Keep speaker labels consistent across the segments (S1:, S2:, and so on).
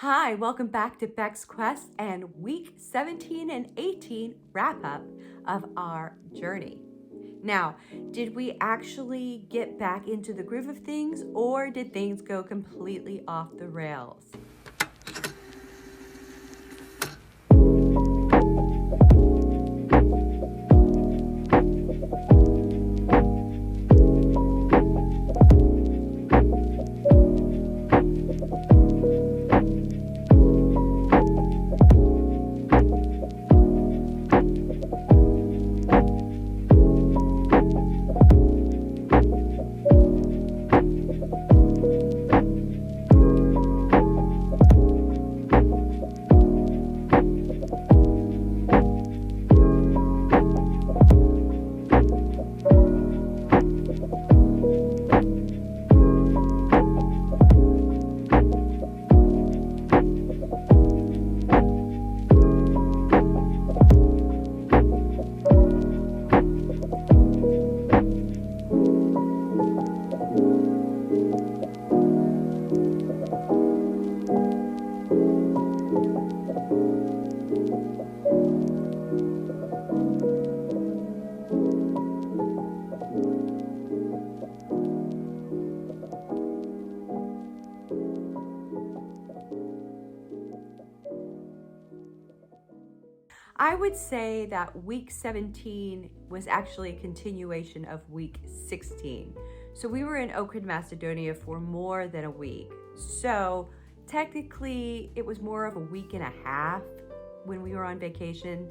S1: Hi, welcome back to Beck's Quest and week 17 and 18 wrap up of our journey. Now, did we actually get back into the groove of things or did things go completely off the rails? I would say that week 17 was actually a continuation of week 16. So we were in Ohrid, Macedonia for more than a week. So technically it was more of a week and a half when we were on vacation.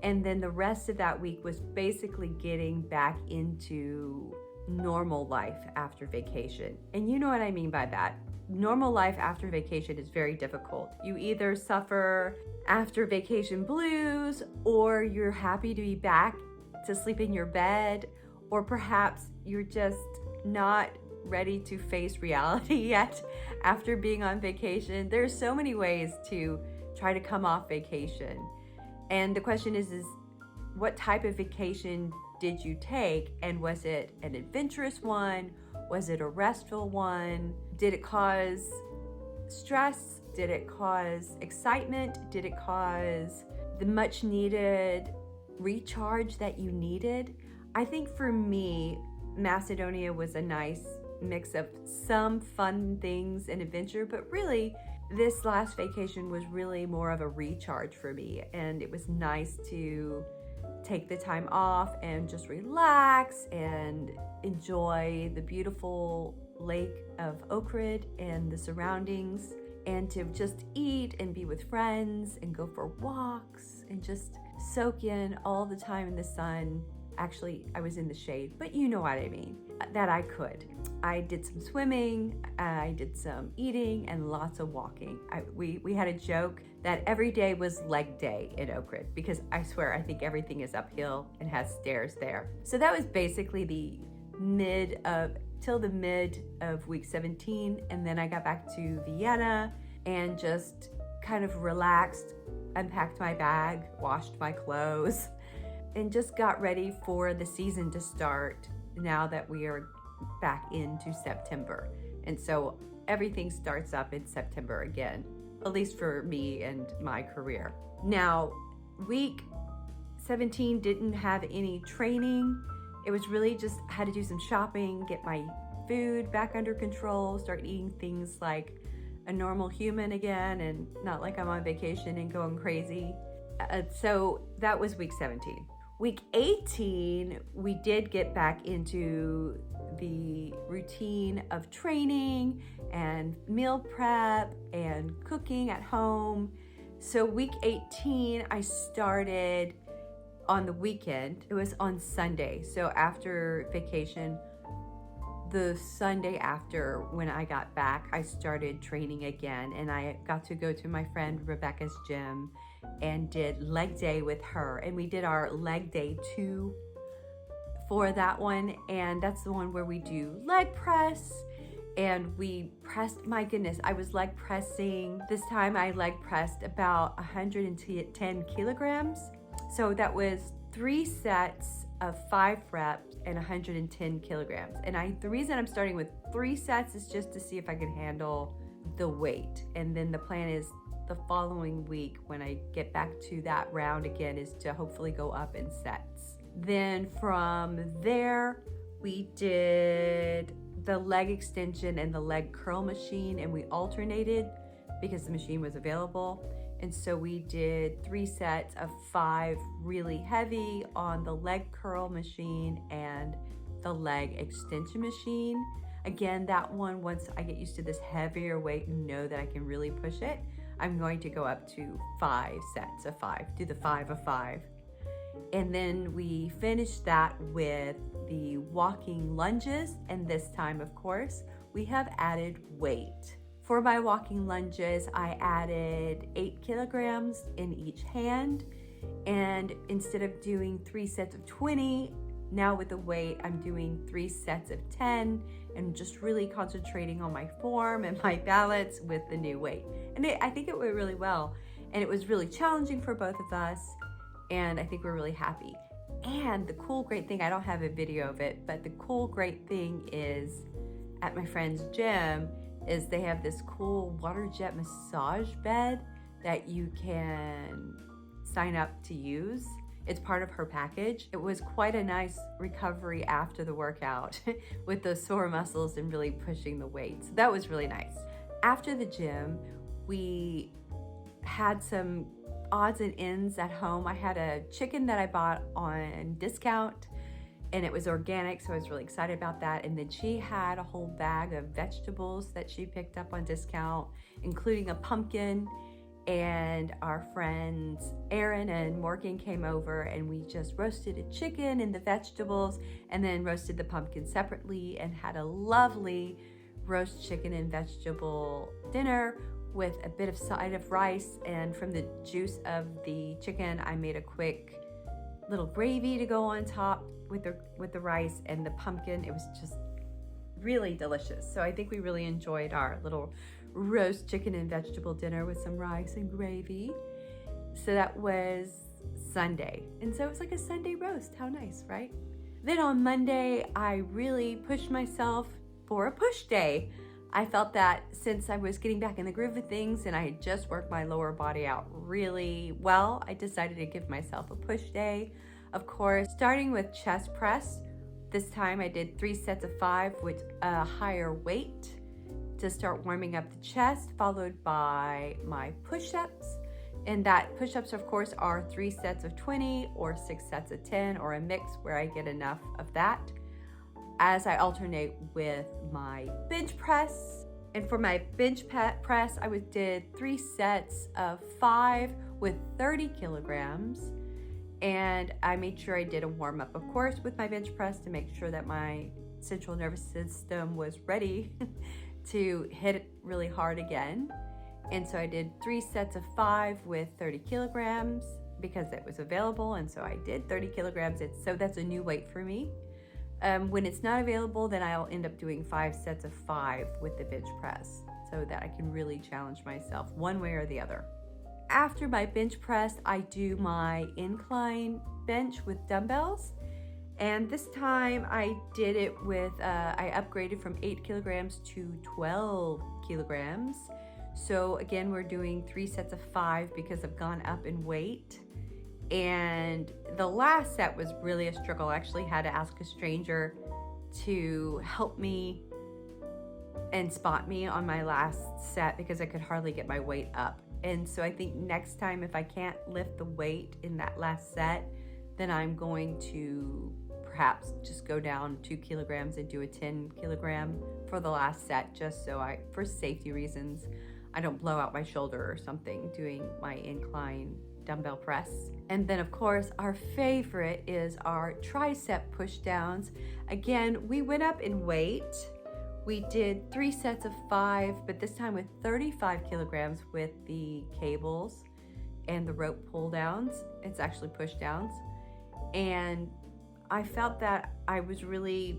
S1: And then the rest of that week was basically getting back into normal life after vacation. And you know what I mean by that. Normal life after vacation is very difficult. You either suffer after vacation blues, or you're happy to be back to sleep in your bed, or perhaps you're just not ready to face reality yet after being on vacation. There's so many ways to try to come off vacation. And the question is what type of vacation did you take? And was it an adventurous one? Was it a restful one? Did it cause stress? Did it cause excitement? Did it cause the much needed recharge that you needed? I think for me, Macedonia was a nice mix of some fun things and adventure, but really this last vacation was really more of a recharge for me. And it was nice to take the time off and just relax and enjoy the beautiful lake of Ohrid and the surroundings, and to just eat and be with friends and go for walks and just soak in all the time in the sun. Actually, I was in the shade, but you know what I mean, that I could. I did some swimming, I did some eating, and lots of walking. We had a joke that every day was leg day in Ohrid, because I swear, I think everything is uphill and has stairs there. So that was basically till the mid of week 17, and then I got back to Vienna and just kind of relaxed, unpacked my bag, washed my clothes, and just got ready for the season to start now that we are back into September. And so everything starts up in September again, at least for me and my career. Now, week 17 didn't have any training. It was really just had to do some shopping, get my food back under control, start eating things like a normal human again, and not like I'm on vacation and going crazy. So that was week 17. Week 18, we did get back into the routine of training and meal prep and cooking at home. So week 18, I started on the weekend. It was on Sunday. So after vacation, the Sunday after, when I got back, I started training again, and I got to go to my friend Rebecca's gym and did leg day with her. And we did our leg day 2 for that one. And that's the one where we do leg press, and we pressed, my goodness, I was leg pressing. This time I leg pressed about 110 kilograms. So that was 3 sets of 5 reps and 110 kilograms. And the reason I'm starting with 3 sets is just to see if I could handle the weight. And then the plan is the following week, when I get back to that round again, is to hopefully go up in sets. Then from there, we did the leg extension and the leg curl machine, and we alternated because the machine was available. And so we did 3 sets of 5 really heavy on the leg curl machine and the leg extension machine. Again, that one, once I get used to this heavier weight and know that I can really push it, I'm going to go up to 5 sets of 5, do the 5 of 5. And then we finished that with the walking lunges, and this time, of course, we have added weight. For my walking lunges, I added 8 kilograms in each hand, and instead of doing 3 sets of 20, now with the weight, I'm doing 3 sets of 10 and just really concentrating on my form and my balance with the new weight. And I think it went really well, and it was really challenging for both of us, and I think we're really happy. And the cool, great thing, I don't have a video of it, but the cool, great thing is at my friend's gym is they have this cool water jet massage bed that you can sign up to use. It's part of her package. It was quite a nice recovery after the workout with those sore muscles and really pushing the weight. So that was really nice. After the gym, we had some odds and ends at home. I had a chicken that I bought on discount, and it was organic, so I was really excited about that. And then she had a whole bag of vegetables that she picked up on discount, including a pumpkin. And our friends Erin and Morgan came over, and we just roasted a chicken and the vegetables, and then roasted the pumpkin separately, and had a lovely roast chicken and vegetable dinner with a bit of side of rice. And from the juice of the chicken, I made a quick little gravy to go on top with the rice and the pumpkin. It was just really delicious. So I think we really enjoyed our little roast chicken and vegetable dinner with some rice and gravy. So that was Sunday. And so it was like a Sunday roast. How nice, right? Then on Monday, I really pushed myself for a push day. I felt that since I was getting back in the groove of things and I had just worked my lower body out really well, I decided to give myself a push day. Of course, starting with chest press. This time I did 3 sets of 5 with a higher weight to start warming up the chest, followed by my push-ups. And that push-ups, of course, are 3 sets of 20 or 6 sets of 10, or a mix where I get enough of that, as I alternate with my bench press. And for my bench press, I did 3 sets of 5 with 30 kilograms. And I made sure I did a warm-up, of course, with my bench press to make sure that my central nervous system was ready to hit it really hard again. And so I did 3 sets of 5 with 30 kilograms because it was available. And so I did 30 kilograms. So that's a new weight for me. When it's not available, then I'll end up doing 5 sets of 5 with the bench press so that I can really challenge myself one way or the other. After my bench press, I do my incline bench with dumbbells. And this time I did it with, I upgraded from 8 kilograms to 12 kilograms. So again, we're doing 3 sets of 5 because I've gone up in weight. And the last set was really a struggle. I actually had to ask a stranger to help me and spot me on my last set because I could hardly get my weight up. And so I think next time, if I can't lift the weight in that last set, then I'm going to perhaps just go down 2 kilograms and do a 10 kilogram for the last set, just so for safety reasons, I don't blow out my shoulder or something doing my incline dumbbell press. And then of course, our favorite is our tricep push downs. Again, we went up in weight. We did 3 sets of 5, but this time with 35 kilograms with the cables and the rope pull downs. It's actually push downs. And I felt that I was really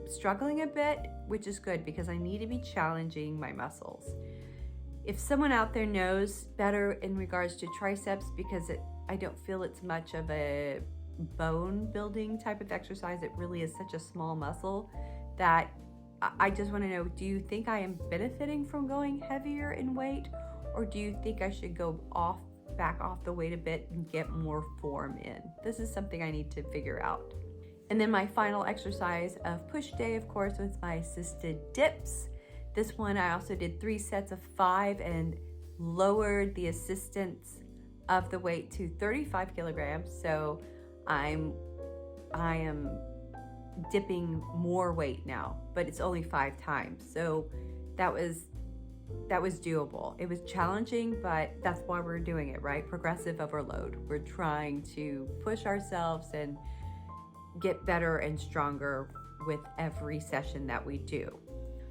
S1: struggling a bit, which is good because I need to be challenging my muscles. If someone out there knows better in regards to triceps, because I don't feel it's much of a bone building type of exercise. It really is such a small muscle that I just want to know, do you think I am benefiting from going heavier in weight, or do you think I should go back off the weight a bit and get more form in? This is something I need to figure out. And then my final exercise of push day, of course, was my assisted dips. This one I also did 3 sets of 5 and lowered the assistance of the weight to 35 kilograms. So I am dipping more weight now, but it's only 5 times. So that was doable. It was challenging, but that's why we're doing it, right? Progressive overload. We're trying to push ourselves and get better and stronger with every session that we do.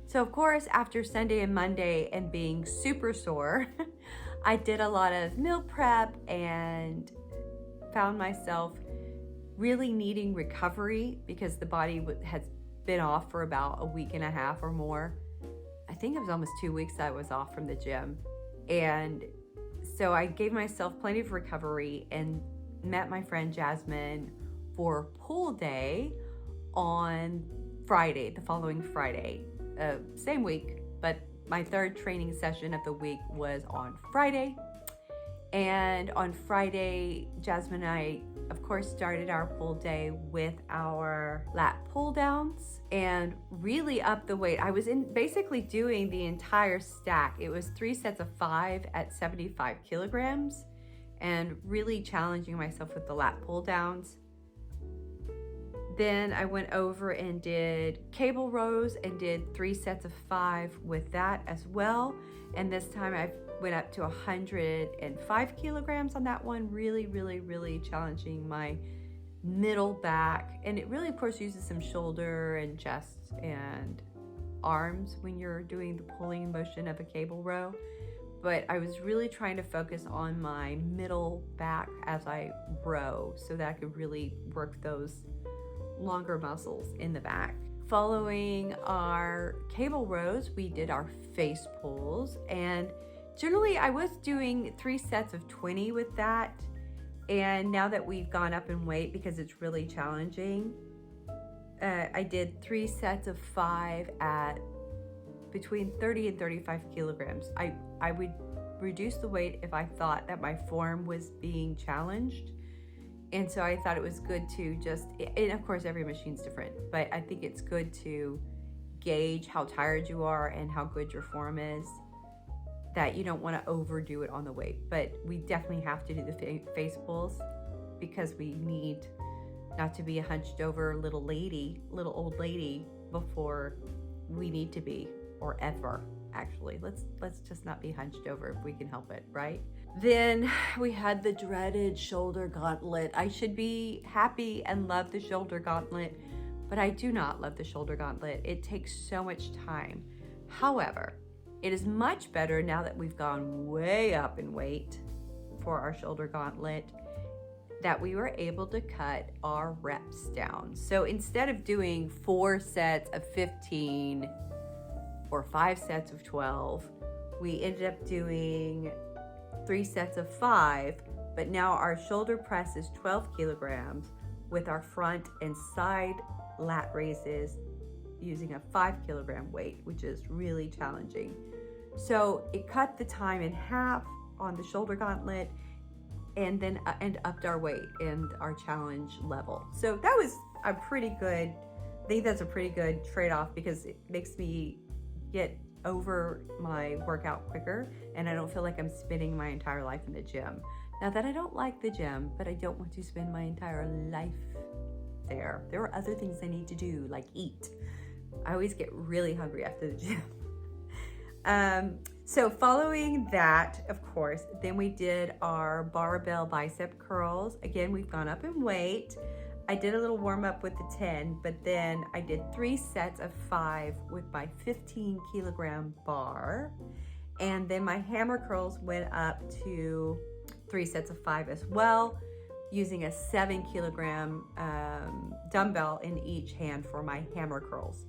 S1: So of course, after Sunday and Monday and being super sore, I did a lot of meal prep and found myself really needing recovery because the body has been off for about a week and a half or more. I think it was almost 2 weeks I was off from the gym. And so I gave myself plenty of recovery and met my friend Jasmine for pool day on Friday, the following Friday, same week, but my 3rd training session of the week was on Friday. And on Friday, Jasmine and I, of course, started our pool day with our lat pull downs and really upped the weight. I was basically doing the entire stack. It was 3 sets of 5 at 75 kilograms and really challenging myself with the lat pull downs. Then I went over and did cable rows and did 3 sets of 5 with that as well. And this time I went up to 105 kilograms on that one. Really, really, really challenging my middle back. And it really, of course, uses some shoulder and chest and arms when you're doing the pulling motion of a cable row. But I was really trying to focus on my middle back as I row so that I could really work those longer muscles in the back. Following our cable rows, we did our face pulls, and generally I was doing 3 sets of 20 with that. And now that we've gone up in weight because it's really challenging, I did 3 sets of 5 at between 30 and 35 kilograms. I would reduce the weight if I thought that my form was being challenged. And so I thought it was good to and of course every machine's different, but I think it's good to gauge how tired you are and how good your form is, that you don't want to overdo it on the weight. But we definitely have to do the face pulls because we need not to be a hunched over little old lady before we need to be, or ever. Actually, let's just not be hunched over if we can help it, right? Then we had the dreaded shoulder gauntlet. I should be happy and love the shoulder gauntlet, but I do not love the shoulder gauntlet. It takes so much time. However, it is much better now that we've gone way up in weight for our shoulder gauntlet, that we were able to cut our reps down. So instead of doing 4 sets of 15 or 5 sets of 12, we ended up doing 3 sets of 5, but now our shoulder press is 12 kilograms with our front and side lat raises using a 5 kilogram weight, which is really challenging. So it cut the time in half on the shoulder gauntlet and then upped our weight and our challenge level. So that was a pretty good, I think that's a pretty good trade-off because it makes me get over my workout quicker and I don't feel like I'm spending my entire life in the gym. Not that I don't like the gym, but I don't want to spend my entire life there. There are other things I need to do, like eat. I always get really hungry after the gym. So following that, of course, then we did our barbell bicep curls. Again, we've gone up in weight. I did a little warm up with the 10, but then I did 3 sets of 5 with my 15 kilogram bar. And then my hammer curls went up to 3 sets of 5 as well, using a 7 kilogram dumbbell in each hand for my hammer curls.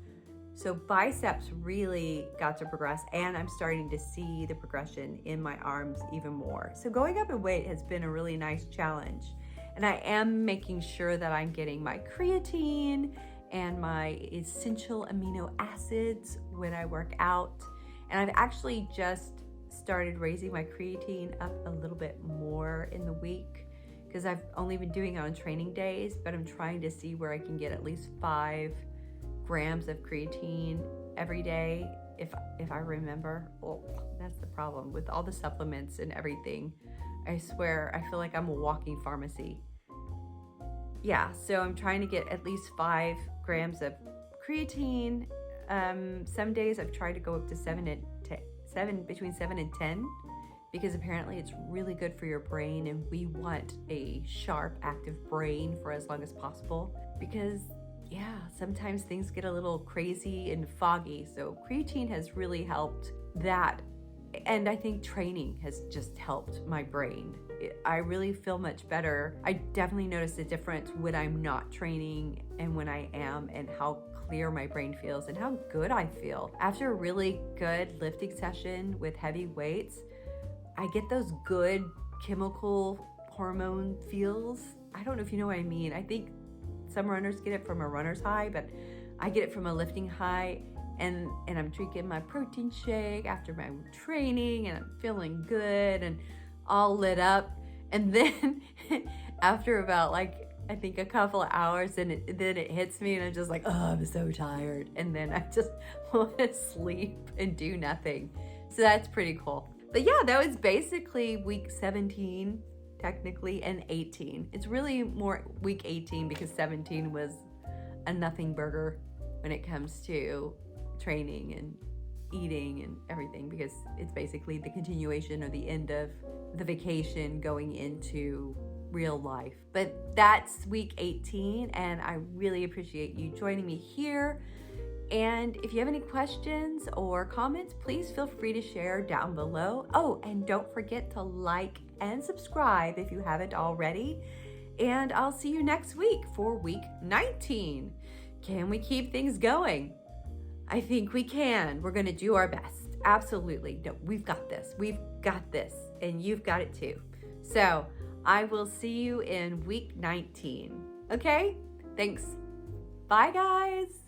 S1: So biceps really got to progress, and I'm starting to see the progression in my arms even more. So going up in weight has been a really nice challenge. And I am making sure that I'm getting my creatine and my essential amino acids when I work out. And I've actually just started raising my creatine up a little bit more in the week because I've only been doing it on training days, but I'm trying to see where I can get at least 5 grams of creatine every day if I remember. Well, that's the problem with all the supplements and everything. I swear, I feel like I'm a walking pharmacy. Yeah, so I'm trying to get at least 5 grams of creatine. Some days I've tried to go up to 7 between 7 and 10, because apparently it's really good for your brain, and we want a sharp, active brain for as long as possible, because yeah, sometimes things get a little crazy and foggy. So creatine has really helped that. And I think training has just helped my brain. I really feel much better. I definitely notice the difference when I'm not training and when I am, and how clear my brain feels and how good I feel. After a really good lifting session with heavy weights, I get those good chemical hormone feels. I don't know if you know what I mean. I think some runners get it from a runner's high, but I get it from a lifting high. And I'm drinking my protein shake after my training, and I'm feeling good and all lit up. And then after about I think a couple of hours, then it hits me, and I'm just like, oh, I'm so tired. And then I just want to sleep and do nothing. So that's pretty cool. But yeah, that was basically week 17, technically, and 18. It's really more week 18 because 17 was a nothing burger when it comes to training and eating and everything, because it's basically the continuation or the end of the vacation going into real life. But that's week 18, and I really appreciate you joining me here. And if you have any questions or comments, please feel free to share down below. Oh, and don't forget to like and subscribe if you haven't already. And I'll see you next week for week 19. Can we keep things going? I think we can. We're going to do our best. Absolutely. No, we've got this. We've got this. And you've got it too. So I will see you in week 19. Okay? Thanks. Bye, guys.